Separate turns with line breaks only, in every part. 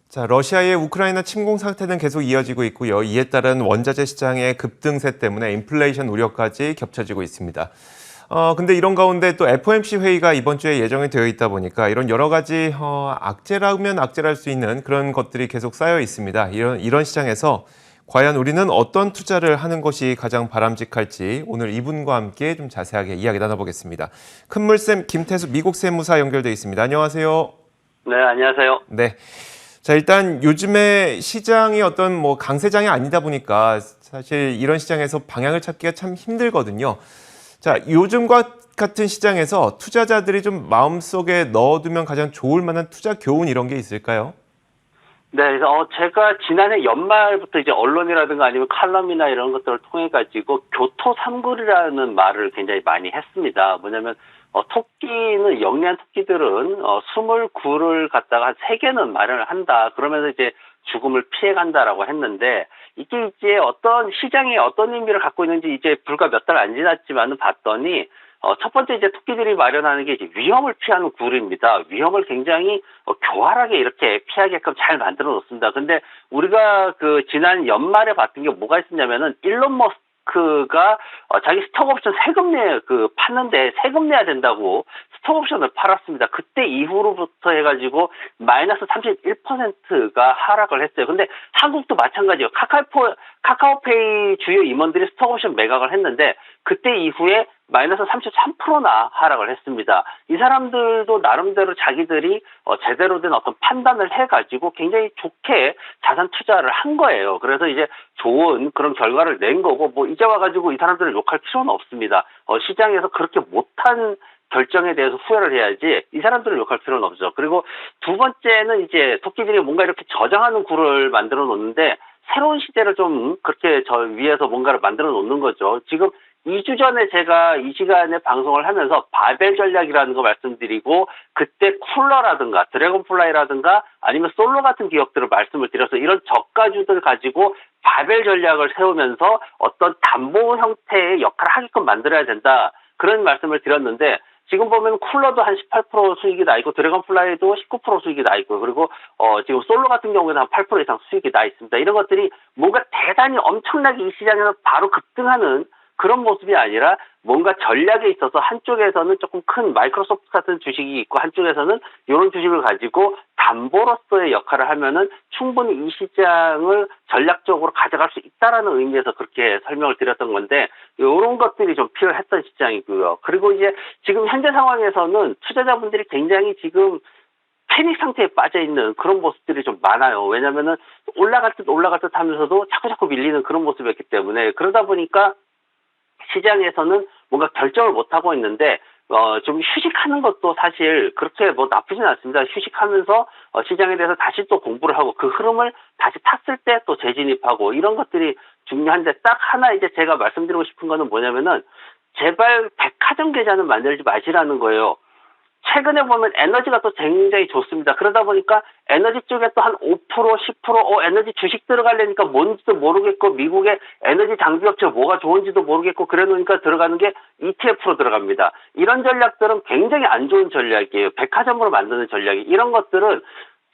자, 러시아의 우크라이나 침공 상태는 계속 이어지고 있고요. 이에 따른 원자재 시장의 급등세 때문에 인플레이션 우려까지 겹쳐지고 있습니다. 근데 이런 가운데 또 FOMC 회의가 이번 주에 예정이 되어 있다 보니까 이런 여러 가지 악재라면 악재랄 수 있는 그런 것들이 계속 쌓여 있습니다. 이런 시장에서 과연 우리는 어떤 투자를 하는 것이 가장 바람직할지 오늘 이분과 함께 좀 자세하게 이야기 나눠보겠습니다. 큰물쌤 김태수 미국 세무사 연결돼 있습니다. 안녕하세요.
네, 안녕하세요.
네. 자, 일단 요즘에 시장이 어떤 강세장이 아니다 보니까 사실 이런 시장에서 방향을 찾기가 참 힘들거든요. 자, 요즘과 같은 시장에서 투자자들이 좀 마음속에 넣어두면 가장 좋을 만한 투자 교훈 이런 게 있을까요?
네, 그래서 제가 지난해 연말부터 이제 언론이라든가 아니면 칼럼이나 이런 것들을 통해 가지고 교토 삼굴이라는 말을 굉장히 많이 했습니다. 뭐냐면 토끼는 영리한 토끼들은 29를 갖다가 한 3개는 마련을 한다. 그러면서 이제 죽음을 피해 간다라고 했는데 이게 이제 어떤 시장에 어떤 의미를 갖고 있는지 이제 불과 몇 달 안 지났지만은 봤더니 첫 번째 이제 토끼들이 마련하는 게 이제 위험을 피하는 굴입니다. 위험을 굉장히 교활하게 이렇게 피하게끔 잘 만들어 놓습니다. 근데 우리가 그 지난 연말에 봤던 게 뭐가 있었냐면은 일론 머스크가 자기 스톡옵션 세금 파는데 세금 내야 된다고 스톡옵션을 팔았습니다. 그때 이후로부터 해가지고 마이너스 31%가 하락을 했어요. 근데 한국도 마찬가지예요. 카카오페이 주요 임원들이 스톡옵션 매각을 했는데 그때 이후에 마이너스 33%나 하락을 했습니다. 이 사람들도 나름대로 자기들이 제대로 된 어떤 판단을 해가지고 굉장히 좋게 자산 투자를 한 거예요. 그래서 이제 좋은 그런 결과를 낸 거고 뭐 이제 와가지고 이 사람들을 욕할 필요는 없습니다. 시장에서 그렇게 못한 결정에 대해서 후회를 해야지 이 사람들을 욕할 필요는 없죠. 그리고 두 번째는 이제 토끼들이 뭔가 이렇게 저장하는 굴을 만들어 놓는데 새로운 시대를 좀 그렇게 저 위에서 뭔가를 만들어 놓는 거죠. 지금 2주 전에 제가 이 시간에 방송을 하면서 바벨 전략이라는 거 말씀드리고 그때 쿨러라든가 드래곤플라이라든가 아니면 솔로 같은 기업들을 말씀을 드려서 이런 저가주들 가지고 바벨 전략을 세우면서 어떤 담보 형태의 역할을 하게끔 만들어야 된다. 그런 말씀을 드렸는데 지금 보면 쿨러도 한 18% 수익이 나 있고 드래곤플라이도 19% 수익이 나 있고 그리고 지금 솔로 같은 경우에는 한 8% 이상 수익이 나 있습니다. 이런 것들이 뭔가 대단히 엄청나게 이 시장에서 바로 급등하는 그런 모습이 아니라 뭔가 전략에 있어서 한쪽에서는 조금 큰 마이크로소프트 같은 주식이 있고 한쪽에서는 이런 주식을 가지고 담보로서의 역할을 하면은 충분히 이 시장을 전략적으로 가져갈 수 있다라는 의미에서 그렇게 설명을 드렸던 건데 이런 것들이 좀 필요했던 시장이고요. 그리고 이제 지금 현재 상황에서는 투자자분들이 굉장히 지금 패닉 상태에 빠져 있는 그런 모습들이 좀 많아요. 왜냐면은 올라갈 듯 하면서도 자꾸 밀리는 그런 모습이었기 때문에 그러다 보니까 시장에서는 뭔가 결정을 못 하고 있는데 좀 휴식하는 것도 사실 그렇게 뭐 나쁘진 않습니다. 휴식하면서 시장에 대해서 다시 또 공부를 하고 그 흐름을 다시 탔을 때 또 재진입하고 이런 것들이 중요한데 딱 하나 이제 제가 말씀드리고 싶은 거는 뭐냐면은 제발 백화점 계좌는 만들지 마시라는 거예요. 최근에 보면 에너지가 또 굉장히 좋습니다. 그러다 보니까 에너지 쪽에 또 한 5%, 10% 에너지 주식 들어가려니까 뭔지도 모르겠고 미국의 에너지 장비 업체 뭐가 좋은지도 모르겠고 그래 놓으니까 들어가는 게 ETF로 들어갑니다. 이런 전략들은 굉장히 안 좋은 전략이에요. 백화점으로 만드는 전략이. 이런 것들은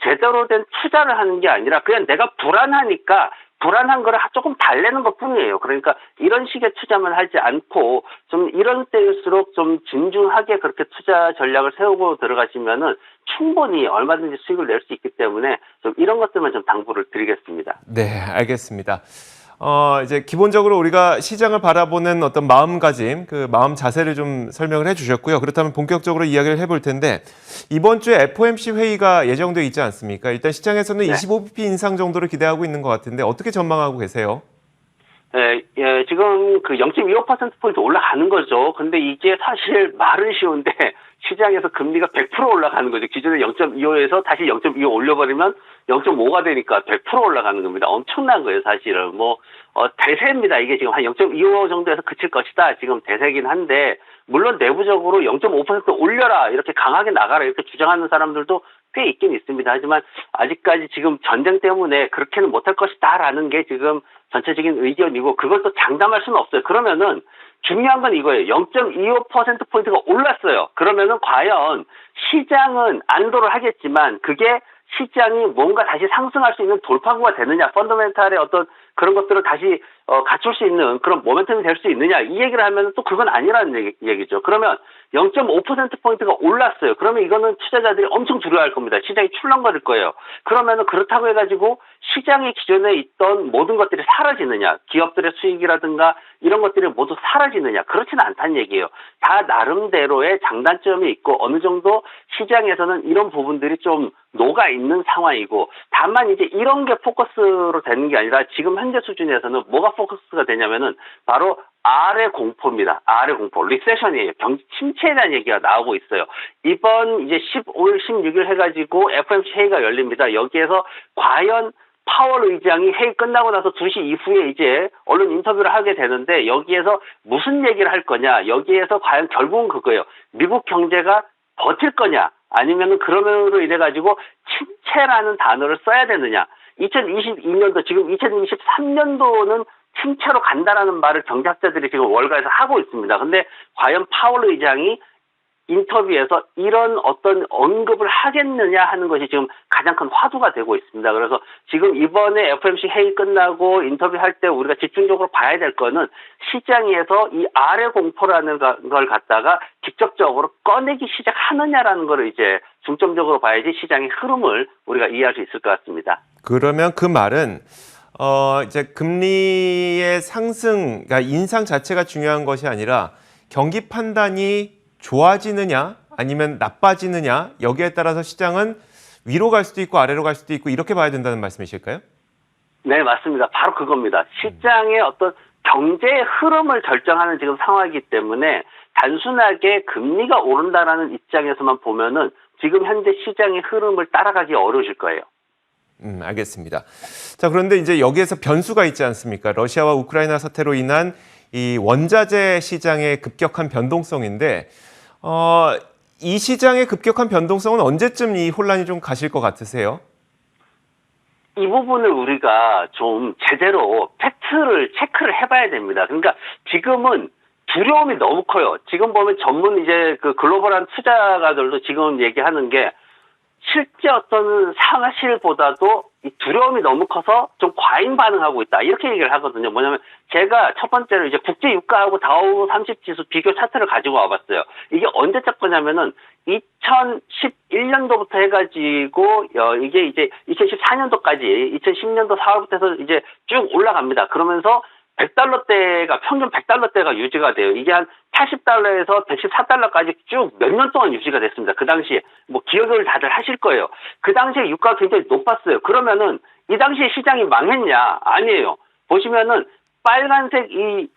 제대로 된 투자를 하는 게 아니라 그냥 내가 불안하니까 불안한 거를 조금 달래는 것 뿐이에요. 그러니까 이런 식의 투자만 하지 않고 좀 이런 때일수록 좀 진중하게 그렇게 투자 전략을 세우고 들어가시면은 충분히 얼마든지 수익을 낼 수 있기 때문에 좀 이런 것들만 좀 당부를 드리겠습니다.
네, 알겠습니다. 이제 기본적으로 우리가 시장을 바라보는 어떤 마음가짐, 그 마음 자세를 좀 설명을 해주셨고요. 그렇다면 본격적으로 이야기를 해볼 텐데 이번 주에 FOMC 회의가 예정돼 있지 않습니까? 일단 시장에서는
네.
25bp 인상 정도를 기대하고 있는 것 같은데 어떻게 전망하고 계세요?
네, 예, 지금 그 0.25%포인트 올라가는 거죠. 근데 이게 사실 말은 쉬운데 시장에서 금리가 100% 올라가는 거죠. 기존에 0.25에서 다시 0.25 올려버리면 0.5가 되니까 100% 올라가는 겁니다. 엄청난 거예요, 사실은. 대세입니다. 이게 지금 한 0.25 정도에서 그칠 것이다. 지금 대세긴 한데, 물론 내부적으로 0.5% 올려라, 이렇게 강하게 나가라, 이렇게 주장하는 사람들도 꽤 있긴 있습니다. 하지만 아직까지 지금 전쟁 때문에 그렇게는 못할 것이다라는 게 지금 전체적인 의견이고 그걸 또 장담할 수는 없어요. 그러면은 중요한 건 이거예요. 0.25%포인트가 올랐어요. 그러면은 과연 시장은 안도를 하겠지만 그게 시장이 뭔가 다시 상승할 수 있는 돌파구가 되느냐, 펀더멘탈의 어떤 그런 것들을 다시 갖출 수 있는 그런 모멘텀이 될 수 있느냐 이 얘기를 하면 또 그건 아니라는 얘기죠. 그러면 0.5%포인트가 올랐어요. 그러면 이거는 투자자들이 엄청 두려워할 겁니다. 시장이 출렁거릴 거예요. 그러면은 그렇다고 해가지고 시장의 기존에 있던 모든 것들이 사라지느냐, 기업들의 수익이라든가 이런 것들이 모두 사라지느냐, 그렇지는 않다는 얘기예요. 다 나름대로의 장단점이 있고 어느 정도 시장에서는 이런 부분들이 좀 녹아 있는 상황이고, 다만 이제 이런 게 포커스로 되는 게 아니라 지금 현재 수준에서는 뭐가 포커스가 되냐면은 바로 R의 공포입니다. R의 공포. 리세션이에요. 경기 침체에 대한 얘기가 나오고 있어요. 이번 이제 15일, 16일 해가지고 FOMC 회의가 열립니다. 여기에서 과연 파월 의장이 회의 끝나고 나서 2시 이후에 이제 언론 인터뷰를 하게 되는데 여기에서 무슨 얘기를 할 거냐. 여기에서 과연 결국은 그거예요. 미국 경제가 버틸 거냐. 아니면은 그러면으로 인해 가지고 침체라는 단어를 써야 되느냐. 2022년도 지금 2023년도는 침체로 간다라는 말을 경제학자들이 지금 월가에서 하고 있습니다. 근데 과연 파월 의장이 인터뷰에서 이런 어떤 언급을 하겠느냐 하는 것이 지금 가장 큰 화두가 되고 있습니다. 그래서 지금 이번에 FOMC 회의 끝나고 인터뷰할 때 우리가 집중적으로 봐야 될 거는 시장에서 이 아래 공포라는 걸 갖다가 직접적으로 꺼내기 시작하느냐라는 걸 이제 중점적으로 봐야지 시장의 흐름을 우리가 이해할 수 있을 것 같습니다.
그러면 그 말은 이제 금리의 상승, 그러니까 인상 자체가 중요한 것이 아니라 경기 판단이 좋아지느냐 아니면 나빠지느냐 여기에 따라서 시장은 위로 갈 수도 있고 아래로 갈 수도 있고 이렇게 봐야 된다는 말씀이실까요?
네, 맞습니다. 바로 그겁니다. 시장의 어떤 경제의 흐름을 결정하는 지금 상황이기 때문에 단순하게 금리가 오른다라는 입장에서만 보면은 지금 현재 시장의 흐름을 따라가기 어려우실 거예요.
알겠습니다. 자, 그런데 이제 여기에서 변수가 있지 않습니까? 러시아와 우크라이나 사태로 인한 이 원자재 시장의 급격한 변동성인데, 이 시장의 급격한 변동성은 언제쯤 이 혼란이 좀 가실 것 같으세요?
이 부분을 우리가 좀 제대로 팩트를 체크를 해봐야 됩니다. 그러니까 지금은 두려움이 너무 커요. 지금 보면 전문 이제 그 글로벌한 투자가들도 지금 얘기하는 게 실제 어떤 사실보다도 이 두려움이 너무 커서 좀 과잉 반응하고 있다. 이렇게 얘기를 하거든요. 뭐냐면 제가 첫 번째로 이제 국제 유가하고 다우 30 지수 비교 차트를 가지고 와봤어요. 이게 언제 적 거냐면은 2011년도부터 해가지고 이게 이제 2014년도까지 2010년도 4월부터 해서 이제 쭉 올라갑니다. 그러면서 100달러대가 평균 100달러대가 유지가 돼요. 이게 한 80달러에서 114달러까지 쭉 몇 년 동안 유지가 됐습니다. 그 당시에 뭐 기억을 다들 하실 거예요. 그 당시에 유가가 굉장히 높았어요. 그러면은 이 당시에 시장이 망했냐? 아니에요. 보시면은 빨간색 이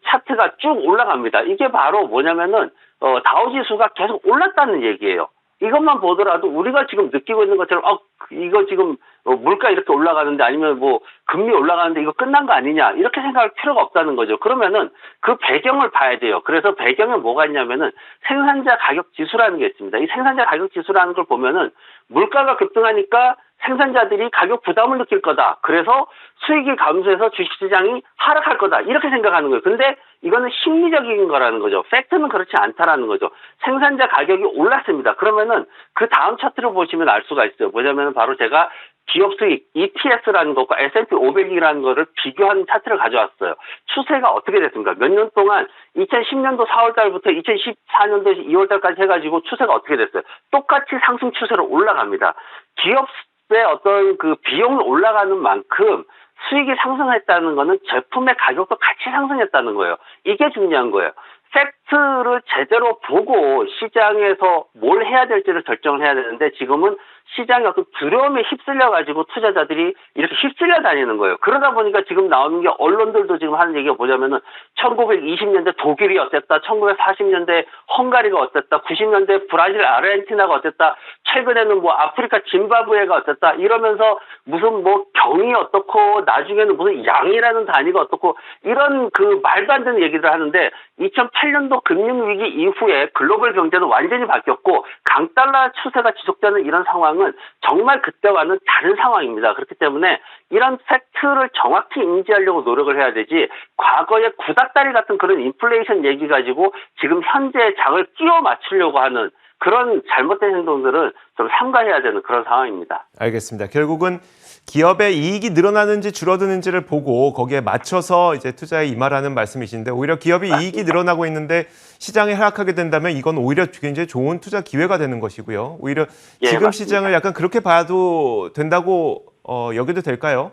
차트가 쭉 올라갑니다. 이게 바로 뭐냐면은 다우지수가 계속 올랐다는 얘기예요. 이것만 보더라도 우리가 지금 느끼고 있는 것처럼 이거 지금 물가 이렇게 올라가는데 아니면 뭐 금리 올라가는데 이거 끝난 거 아니냐 이렇게 생각할 필요가 없다는 거죠. 그러면은 그 배경을 봐야 돼요. 그래서 배경에 뭐가 있냐면은 생산자 가격 지수라는 게 있습니다. 이 생산자 가격 지수라는 걸 보면은 물가가 급등하니까 생산자들이 가격 부담을 느낄 거다. 그래서 수익이 감소해서 주식시장이 하락할 거다. 이렇게 생각하는 거예요. 근데 이거는 심리적인 거라는 거죠. 팩트는 그렇지 않다라는 거죠. 생산자 가격이 올랐습니다. 그러면은 그 다음 차트를 보시면 알 수가 있어요. 뭐냐면 바로 제가 기업 수익 EPS라는 것과 S&P 500이라는 거를 비교하는 차트를 가져왔어요. 추세가 어떻게 됐습니까? 몇 년 동안 2010년도 4월 달부터 2014년도 2월 달까지 해가지고 추세가 어떻게 됐어요? 똑같이 상승 추세로 올라갑니다. 기업의 어떤 그 비용이 올라가는 만큼 수익이 상승했다는 거는 제품의 가격도 같이 상승했다는 거예요. 이게 중요한 거예요. 팩트를 제대로 보고 시장에서 뭘 해야 될지를 결정을 해야 되는데 지금은 시장의 어떤 두려움에 휩쓸려가지고 투자자들이 이렇게 휩쓸려 다니는 거예요. 그러다 보니까 지금 나오는 게 언론들도 지금 하는 얘기가 뭐냐면은 1920년대 독일이 어땠다, 1940년대 헝가리가 어땠다, 90년대 브라질, 아르헨티나가 어땠다, 최근에는 뭐 아프리카 짐바브웨가 어땠다 이러면서 무슨 뭐 경이 어떻고 나중에는 무슨 양이라는 단위가 어떻고 이런 그 말도 안 되는 얘기를 하는데 2008 2008년도 금융위기 이후에 글로벌 경제는 완전히 바뀌었고 강달러 추세가 지속되는 이런 상황은 정말 그때와는 다른 상황입니다. 그렇기 때문에 이런 팩트를 정확히 인지하려고 노력을 해야 되지 과거의 구닥다리 같은 그런 인플레이션 얘기 가지고 지금 현재의 장을 끼워 맞추려고 하는 그런 잘못된 행동들은 좀 삼가해야 되는 그런 상황입니다.
알겠습니다. 결국은 기업의 이익이 늘어나는지 줄어드는지를 보고 거기에 맞춰서 이제 투자에 임하라는 말씀이신데 오히려 기업이 이익이 늘어나고 있는데 시장이 하락하게 된다면 이건 오히려 굉장히 좋은 투자 기회가 되는 것이고요. 오히려 지금
맞습니다.
시장을 약간 그렇게 봐도 된다고 여겨도 될까요?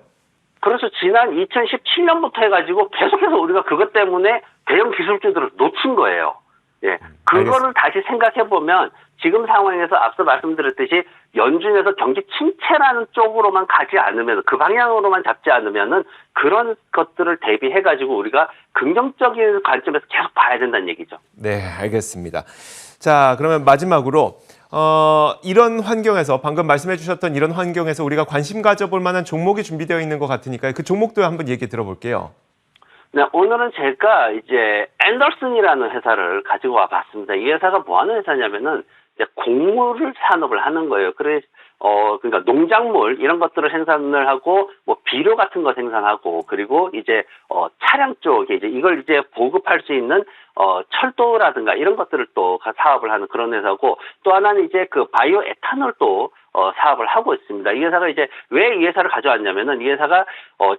그래서 지난 2017년부터 해가지고 계속해서 우리가 그것 때문에 대형 기술주들을 놓친 거예요. 예, 그거를 다시 생각해보면 지금 상황에서 앞서 말씀드렸듯이 연준에서 경기 침체라는 쪽으로만 가지 않으면 그 방향으로만 잡지 않으면은 그런 것들을 대비해가지고 우리가 긍정적인 관점에서 계속 봐야 된다는 얘기죠.
네, 알겠습니다. 자, 그러면 마지막으로 이런 환경에서 방금 말씀해 주셨던 이런 환경에서 우리가 관심 가져볼 만한 종목이 준비되어 있는 것 같으니까 그 종목도 한번 얘기 들어볼게요.
네, 오늘은 제가 이제 앤더슨이라는 회사를 가지고 와봤습니다. 이 회사가 뭐 하는 회사냐면은 이제 곡물 산업을 하는 거예요. 그러니까 농작물 이런 것들을 생산을 하고 뭐 비료 같은 거 생산하고 그리고 이제 차량 쪽에 이제 이걸 이제 보급할 수 있는 철도라든가 이런 것들을 또 사업을 하는 그런 회사고 또 하나는 이제 그 바이오 에탄올도 사업을 하고 있습니다. 이 회사가 이제 왜 이 회사를 가져왔냐면은 이 회사가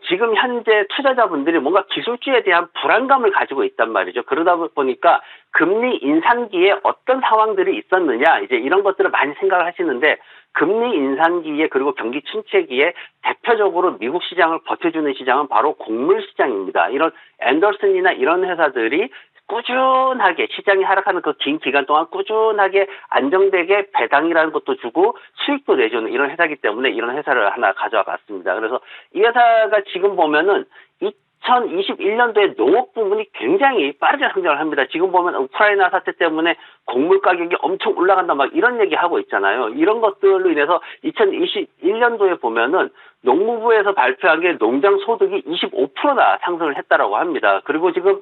지금 현재 투자자분들이 뭔가 기술주에 대한 불안감을 가지고 있단 말이죠. 그러다 보니까 금리 인상기에 어떤 상황들이 있었느냐 이제 이런 것들을 많이 생각을 하시는데 금리 인상기에 그리고 경기 침체기에 대표적으로 미국 시장을 버텨주는 시장은 바로 곡물 시장입니다. 이런 앤더슨이나 이런 회사들이 꾸준하게 시장이 하락하는 그 긴 기간 동안 꾸준하게 안정되게 배당이라는 것도 주고 수익도 내주는 이런 회사이기 때문에 이런 회사를 하나 가져와 봤습니다. 그래서 이 회사가 지금 보면은 2021년도에 농업 부분이 굉장히 빠르게 성장을 합니다. 지금 보면 우크라이나 사태 때문에 곡물 가격이 엄청 올라간다 막 이런 얘기 하고 있잖아요. 이런 것들로 인해서 2021년도에 보면은 농무부에서 발표한 게 농장 소득이 25%나 상승을 했다라고 합니다. 그리고 지금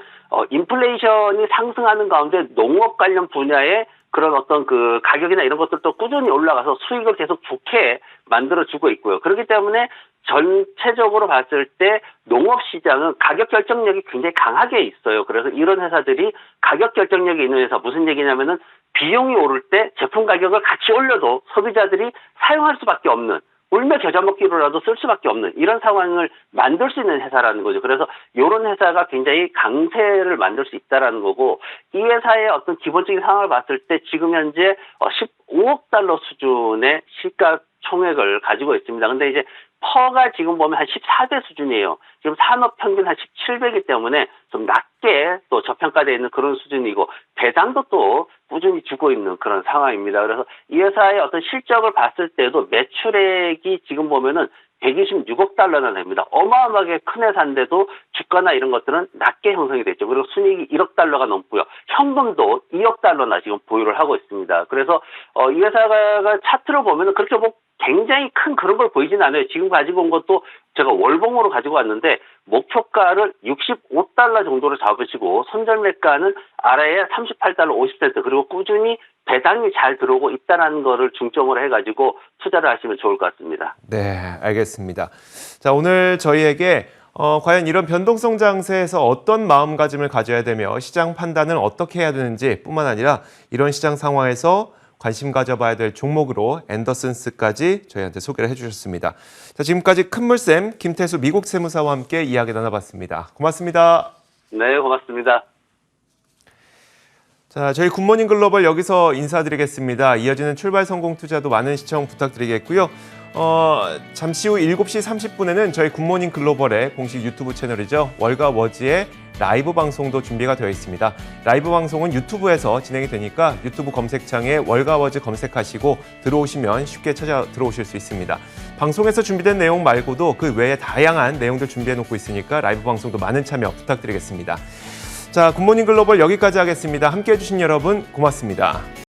인플레이션이 상승하는 가운데 농업 관련 분야에 그런 어떤 그 가격이나 이런 것들도 꾸준히 올라가서 수익을 계속 좋게 만들어주고 있고요. 그렇기 때문에 전체적으로 봤을 때 농업 시장은 가격 결정력이 굉장히 강하게 있어요. 그래서 이런 회사들이 가격 결정력이 있는 회사 무슨 얘기냐면은 비용이 오를 때 제품 가격을 같이 올려도 소비자들이 사용할 수밖에 없는 울며 겨자 먹기로라도 쓸 수밖에 없는 이런 상황을 만들 수 있는 회사라는 거죠. 그래서 이런 회사가 굉장히 강세를 만들 수 있다라는 거고 이 회사의 어떤 기본적인 상황을 봤을 때 지금 현재 15억 달러 수준의 시가 총액을 가지고 있습니다. 근데 이제 퍼가 지금 보면 한 14배 수준이에요. 지금 산업 평균 한 17배이기 때문에 좀 낮게 또 저평가되어 있는 그런 수준이고 배당도 또 꾸준히 주고 있는 그런 상황입니다. 그래서 이 회사의 어떤 실적을 봤을 때도 매출액이 지금 보면은 126억 달러나 됩니다. 어마어마하게 큰 회사인데도 주가나 이런 것들은 낮게 형성이 됐죠. 그리고 순이익이 1억 달러가 넘고요. 현금도 2억 달러나 지금 보유를 하고 있습니다. 그래서 이 회사가 차트로 보면은 그렇게 뭐 굉장히 큰 그런 걸 보이진 않아요. 지금 가지고 온 것도 제가 월봉으로 가지고 왔는데 목표가를 65달러 정도로 잡으시고 손절매가는 아래에 38달러 50센트 그리고 꾸준히 배당이 잘 들어오고 있다는 거를 중점으로 해가지고 투자를 하시면 좋을 것 같습니다.
네, 알겠습니다. 자, 오늘 저희에게 과연 이런 변동성 장세에서 어떤 마음가짐을 가져야 되며 시장 판단은 어떻게 해야 되는지 뿐만 아니라 이런 시장 상황에서 관심 가져봐야 될 종목으로 앤더슨스까지 저희한테 소개를 해주셨습니다. 자, 지금까지 큰물쌤 김태수 미국 세무사와 함께 이야기 나눠봤습니다. 고맙습니다.
네, 고맙습니다.
자, 저희 굿모닝 글로벌 여기서 인사드리겠습니다. 이어지는 출발 성공 투자도 많은 시청 부탁드리겠고요. 잠시 후 7시 30분에는 저희 굿모닝 글로벌의 공식 유튜브 채널이죠. 월가 워즈의 라이브 방송도 준비가 되어 있습니다. 라이브 방송은 유튜브에서 진행이 되니까 유튜브 검색창에 월가 워즈 검색하시고 들어오시면 쉽게 찾아 들어오실 수 있습니다. 방송에서 준비된 내용 말고도 그 외에 다양한 내용들 준비해 놓고 있으니까 라이브 방송도 많은 참여 부탁드리겠습니다. 자, 굿모닝 글로벌 여기까지 하겠습니다. 함께해 주신 여러분 고맙습니다.